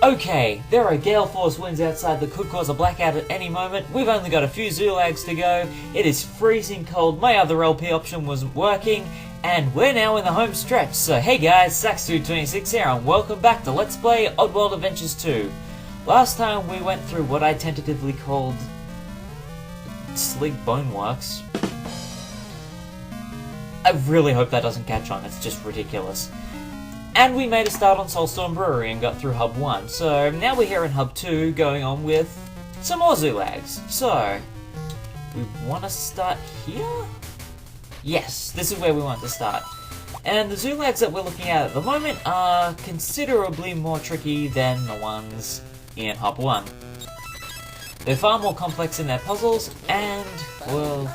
Okay, there are gale force winds outside that could cause a blackout at any moment. We've only got a few Zoolags to go. It is freezing cold. My other LP option wasn't working. And we're now in the home stretch. So hey guys, Sax226 here and welcome back to Let's Play Oddworld Adventures 2. Last time we went through what I tentatively called Sleek Boneworks. I really hope that doesn't catch on, it's just ridiculous. And we made a start on SoulStorm Brewery and got through Hub 1, so now we're here in Hub 2 going on with some more Zoolags. So, we want to start here? Yes, this is where we want to start. And the Zoolags that we're looking at the moment are considerably more tricky than the ones in Hub 1. They're far more complex in their puzzles, and, well,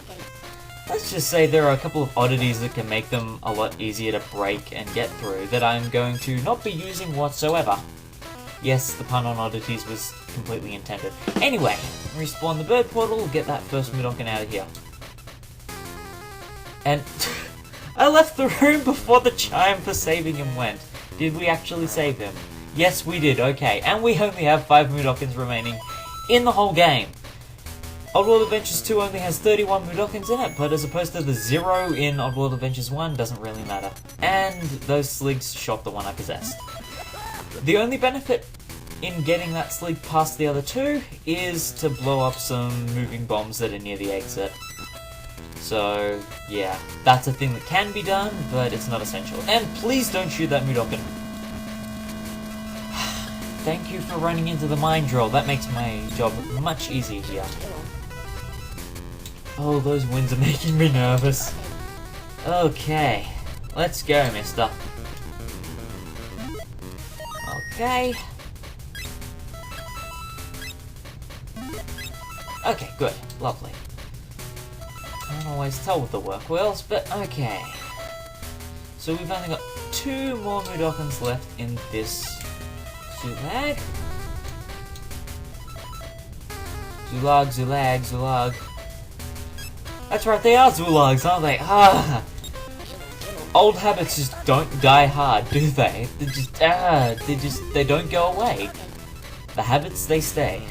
let's just say there are a couple of oddities that can make them a lot easier to break and get through that I'm going to not be using whatsoever. Yes, the pun on oddities was completely intended. Anyway, respawn the bird portal, get that first Mudokon out of here. And I left the room before the chime for saving him went. Did we actually save him? Yes, we did, okay. And we only have 5 Mudokons remaining in the whole game. Oddworld Adventures 2 only has 31 Mudokons in it, but as opposed to the 0 in Oddworld Adventures 1, doesn't really matter. And those sligs shot the one I possessed. The only benefit in getting that slig past the other two is to blow up some moving bombs that are near the exit. So, yeah, that's a thing that can be done, but it's not essential. And please don't shoot that Mudokon. Thank you for running into the mine drill, that makes my job much easier here. Oh, those winds are making me nervous. Okay, let's go, mister. Okay. Okay, good. Lovely. Can't always tell with the work wheels, but okay. So we've only got 2 more Mudokons left in this Zoolag. Zoolag, Zoolag, Zoolag. That's right, they are Zoolags, aren't they? Ah! Old habits just don't die hard, do they? They don't go away. The habits, they stay.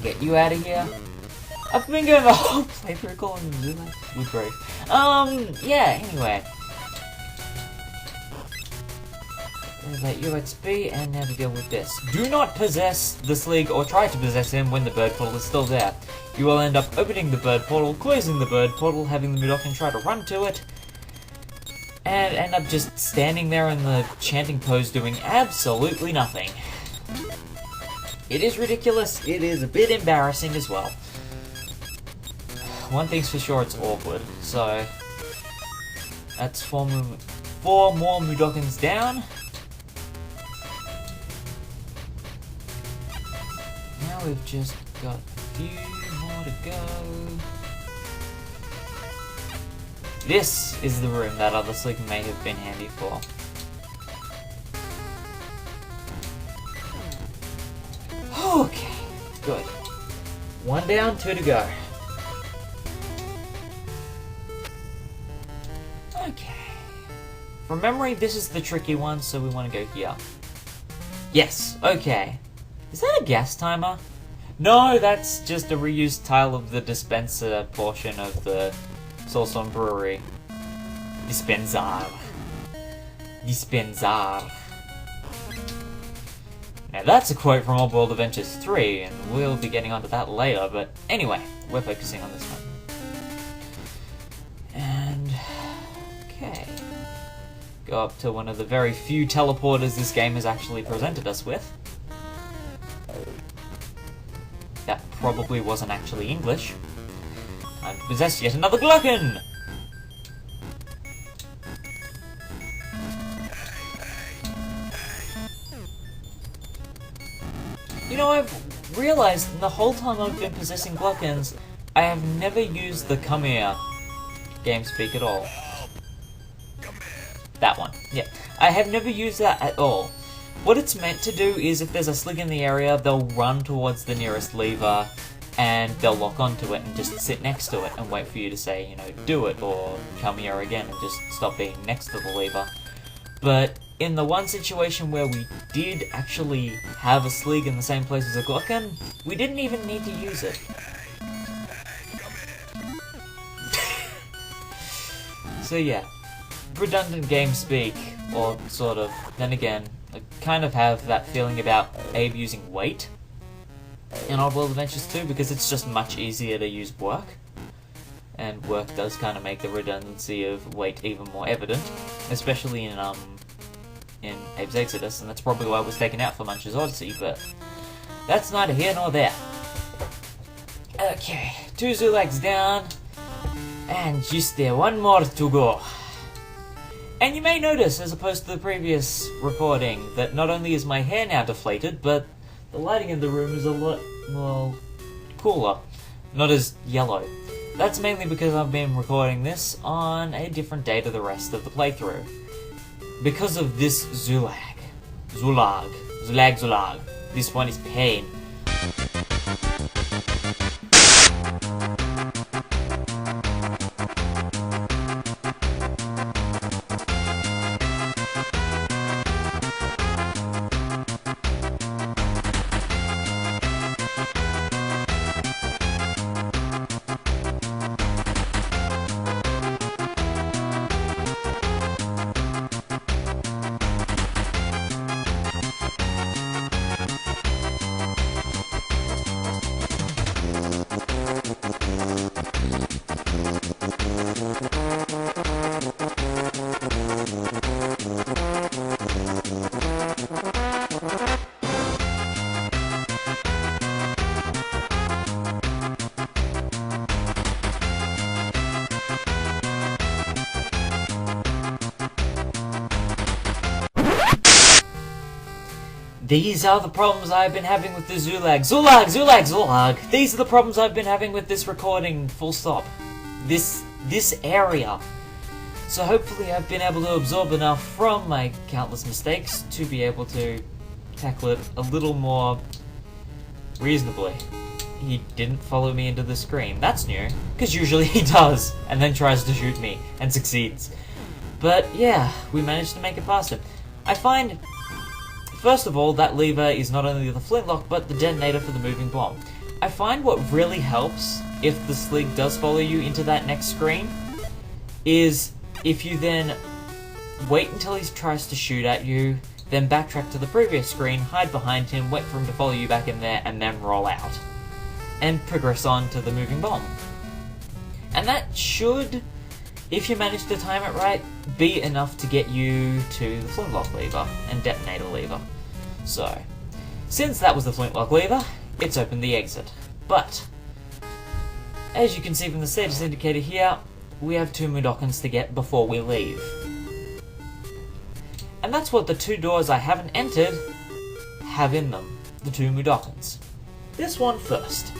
Get you out of here. I've been going the whole playthrough calling them Zoolags. Good grief. Yeah, anyway. There's that UXP, and now to deal with this. Do not possess the slig or try to possess him when the bird portal is still there. You will end up opening the bird portal, closing the bird portal, having the Mudokon try to run to it, and end up just standing there in the chanting pose doing absolutely nothing. It is ridiculous, it is a bit embarrassing as well. One thing's for sure, it's awkward. So, that's 4 more Mudokons down. Now we've just got a few more to go. This is the room that other slig may have been handy for. Okay, good. 1 down, 2 to go. Okay. From memory, this is the tricky one, so we want to go here. Yes, okay. Is that a gas timer? No, that's just a reused tile of the dispenser portion of the SoulStorm Brewery. Dispenser. Dispenser. Now that's a quote from Oddworld Adventures 3, and we'll be getting onto that later, but anyway, we're focusing on this one. And... okay. Go up to one of the very few teleporters this game has actually presented us with. That probably wasn't actually English. I possess yet another Gluckon! You know, I've realized the whole time I've been possessing Gluckons, I have never used the come here game speak at all. That one, yeah. I have never used that at all. What it's meant to do is if there's a slig in the area, they'll run towards the nearest lever and they'll lock onto it and just sit next to it and wait for you to say, you know, do it, or come here again and just stop being next to the lever. But in the one situation where we did actually have a Slig in the same place as a Glocken, we didn't even need to use it. So yeah, redundant game speak, or sort of. Then again, I kind of have that feeling about Abe using weight in Oddworld Adventures 2, because it's just much easier to use work. And work does kind of make the redundancy of weight even more evident, especially in Abe's Exoddus, and that's probably why it was taken out for Munch's Oddysee, but that's neither here nor there. Okay, 2 Zulags down, and just there, 1 more to go. And you may notice, as opposed to the previous recording, that not only is my hair now deflated, but the lighting in the room is a lot, well, cooler. Not as yellow. That's mainly because I've been recording this on a different day to the rest of the playthrough. Because of this Zulag. This one is pain. These are the problems I've been having with the Zulag. Zulag! These are the problems I've been having with this recording, full stop. This area. So hopefully I've been able to absorb enough from my countless mistakes to be able to tackle it a little more reasonably. He didn't follow me into the screen. That's new, because usually he does, and then tries to shoot me, and succeeds. But yeah, we managed to make it past it. I find, first of all, that lever is not only the flintlock, but the detonator for the moving bomb. I find what really helps, if the Slig does follow you into that next screen, is if you then wait until he tries to shoot at you, then backtrack to the previous screen, hide behind him, wait for him to follow you back in there, and then roll out. And progress on to the moving bomb. And that should, if you manage to time it right, be enough to get you to the flintlock lever and detonator lever. So, since that was the flintlock lever, it's opened the exit. But, as you can see from the status indicator here, we have 2 Mudokons to get before we leave. And that's what the 2 doors I haven't entered have in them, the 2 Mudokons. This one first.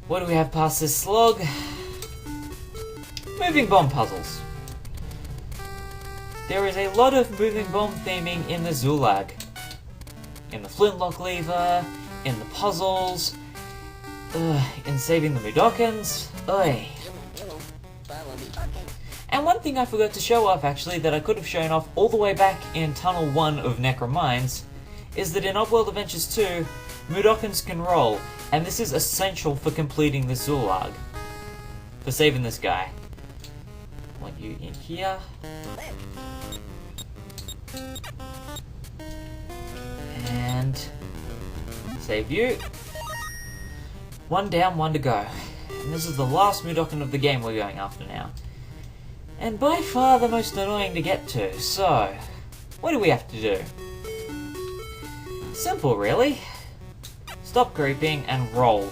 What do we have past this slog? Moving bomb puzzles. There is a lot of moving bomb theming in the Zulag. In the flintlock lever, in the puzzles, in saving the Mudokons. And one thing I forgot to show off, actually, that I could have shown off all the way back in Tunnel 1 of Necromines, is that in Oddworld Adventures 2, Mudokons can roll, and this is essential for completing the Zulag. For saving this guy. I want you in here. And save you. 1 down, 1 to go. And this is the last Mudokon of the game we're going after now. And by far the most annoying to get to, so what do we have to do? Simple, really. Stop creeping and roll.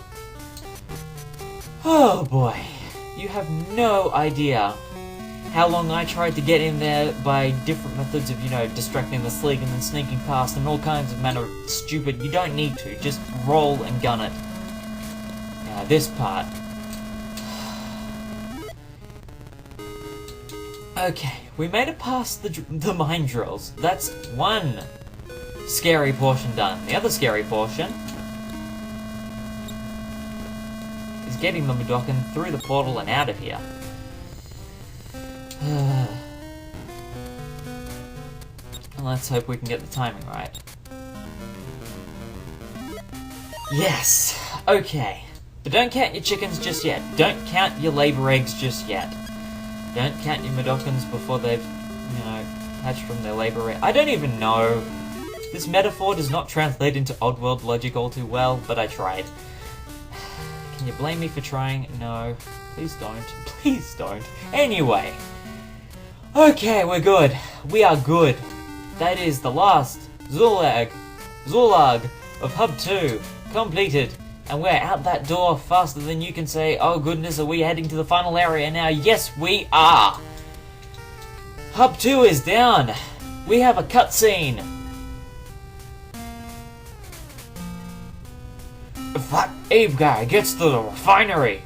Oh boy, you have no idea how long I tried to get in there by different methods of, distracting the Slig and then sneaking past and all kinds of manner of stupid. You don't need to, just roll and gun it. Now this part. Okay, we made it past the mine drills. That's one scary portion done. The other scary portion is getting the Mudokon through the portal and out of here. Let's hope we can get the timing right. Yes! Okay. But don't count your chickens just yet. Don't count your labor eggs just yet. Don't count your Mudokons before they've, hatched from their labor egg. I don't even know. This metaphor does not translate into Oddworld logic all too well, but I tried. Can you blame me for trying? No. Please don't. Please don't. Anyway. Okay, we're good. We are good. That is the last Zulag of Hub 2 completed. And we're out that door faster than you can say, oh goodness, are we heading to the final area now? Yes, we are! Hub 2 is down. We have a cutscene. If that Abe guy gets to the refinery,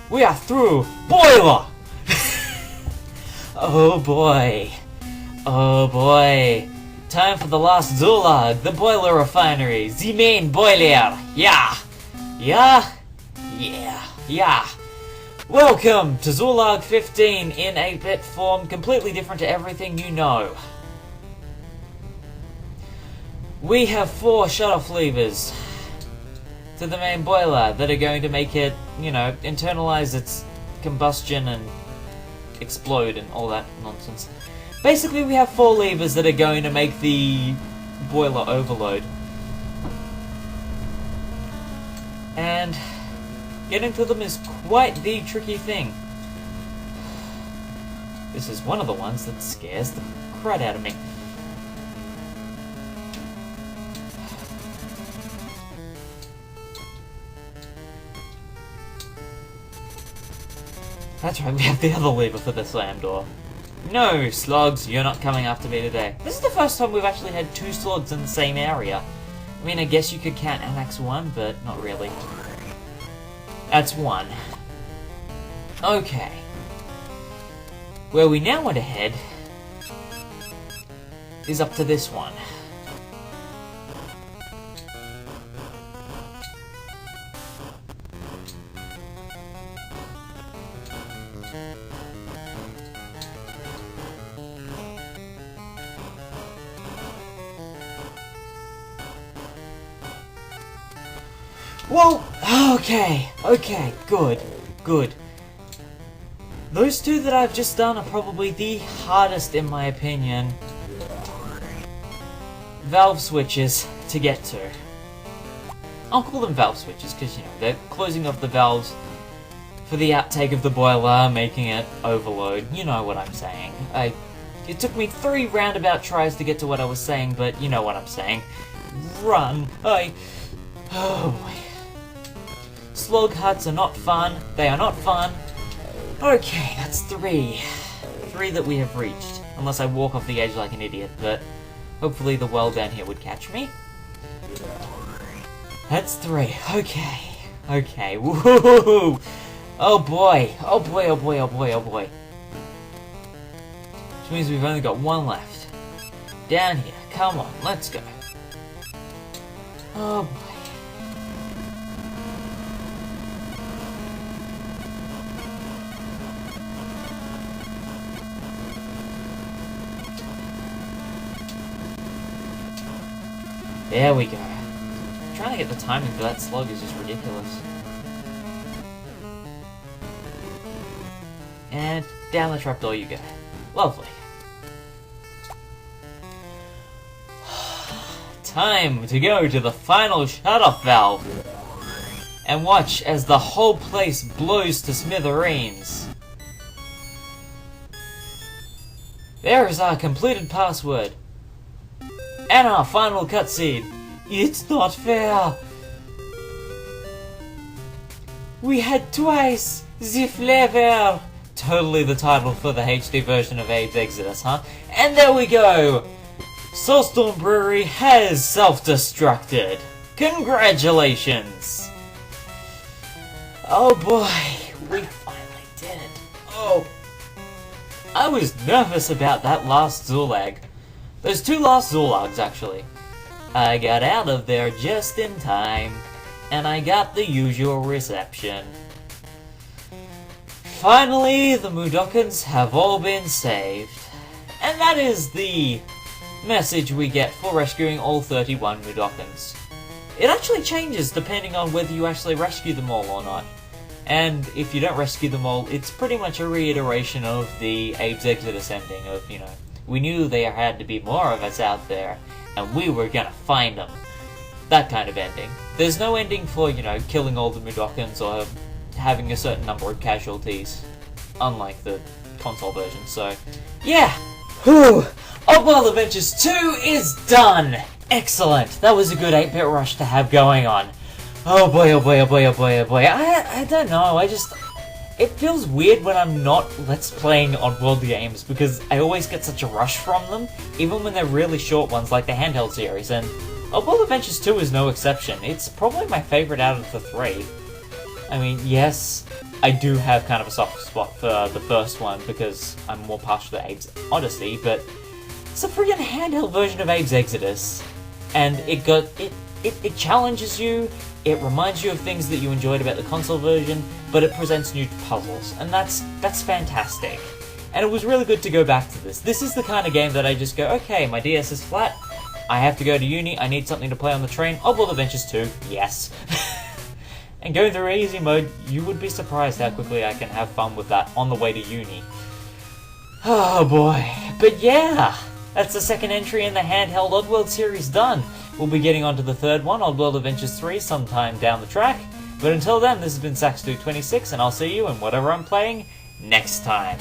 we are through boiler! Oh boy. Oh boy. Time for the last Zulag, the boiler refinery, the main boiler. Yeah. Yeah? Yeah. Yeah. Welcome to Zulag 15 in 8-bit form, completely different to everything you know. We have 4 shut-off levers to the main boiler that are going to make it, internalize its combustion and explode and all that nonsense. Basically, we have 4 levers that are going to make the boiler overload. And getting to them is quite the tricky thing. This is one of the ones that scares the crud out of me. That's right, we have the other lever for the slam door. No, slugs, you're not coming after me today. This is the first time we've actually had 2 slugs in the same area. I mean, I guess you could count Annex 1, but not really. That's 1. Okay. Where we now want to head is up to this one. Whoa! Okay, good. Those 2 that I've just done are probably the hardest, in my opinion, valve switches to get to. I'll call them valve switches because, they're closing off the valves for the outtake of the boiler, making it overload. You know what I'm saying. It took me 3 roundabout tries to get to what I was saying, but you know what I'm saying. Run! Oh boy. Slug huts are not fun. They are not fun. Okay, that's 3. 3 that we have reached. Unless I walk off the edge like an idiot, but hopefully the well down here would catch me. That's 3. Okay. Woohoo! Oh boy. Which means we've only got 1 left. Down here. Come on, let's go. Oh boy. There we go. Trying to get the timing for that slug is just ridiculous. And down the trapdoor you go. Lovely. Time to go to the final shut-off valve. And watch as the whole place blows to smithereens. There is our completed password. And our final cutscene. It's not fair. We had twice the flavor. Totally the title for the HD version of Abes Exoddus, huh? And there we go. SoulStorm Brewery has self-destructed. Congratulations. Oh boy, we finally did it. Oh, I was nervous about that last Zulag. Those 2 last Zulags, actually. I got out of there just in time, and I got the usual reception. Finally, the Mudokons have all been saved. And that is the message we get for rescuing all 31 Mudokons. It actually changes depending on whether you actually rescue them all or not. And if you don't rescue them all, it's pretty much a reiteration of the Abes Exoddus ending of, we knew there had to be more of us out there, and we were gonna find them. That kind of ending. There's no ending for, killing all the Mudokons or having a certain number of casualties, unlike the console version, so yeah! Whew! Oddworld Adventures 2 is done! Excellent! That was a good 8-bit rush to have going on. Oh boy, oh boy, oh boy, oh boy, oh boy. I don't know, it feels weird when I'm not Let's Playing Oddworld games, because I always get such a rush from them, even when they're really short ones like the handheld series, and Oddworld Adventures 2 is no exception. It's probably my favourite out of the 3. I mean, yes, I do have kind of a soft spot for the first one, because I'm more partial to Abes Oddysee, but it's a friggin' handheld version of Abes Exoddus, and it challenges you, it reminds you of things that you enjoyed about the console version, but it presents new puzzles, and that's fantastic. And it was really good to go back to this. This is the kind of game that I just go, okay, my DS is flat, I have to go to uni, I need something to play on the train, Oddworld Adventures 2, yes. And going through easy mode, you would be surprised how quickly I can have fun with that on the way to uni. Oh boy. But yeah, that's the second entry in the handheld Oddworld series done. We'll be getting on to the third one, Oddworld Adventures 3, sometime down the track. But until then, this has been Saxdude26, and I'll see you in whatever I'm playing next time.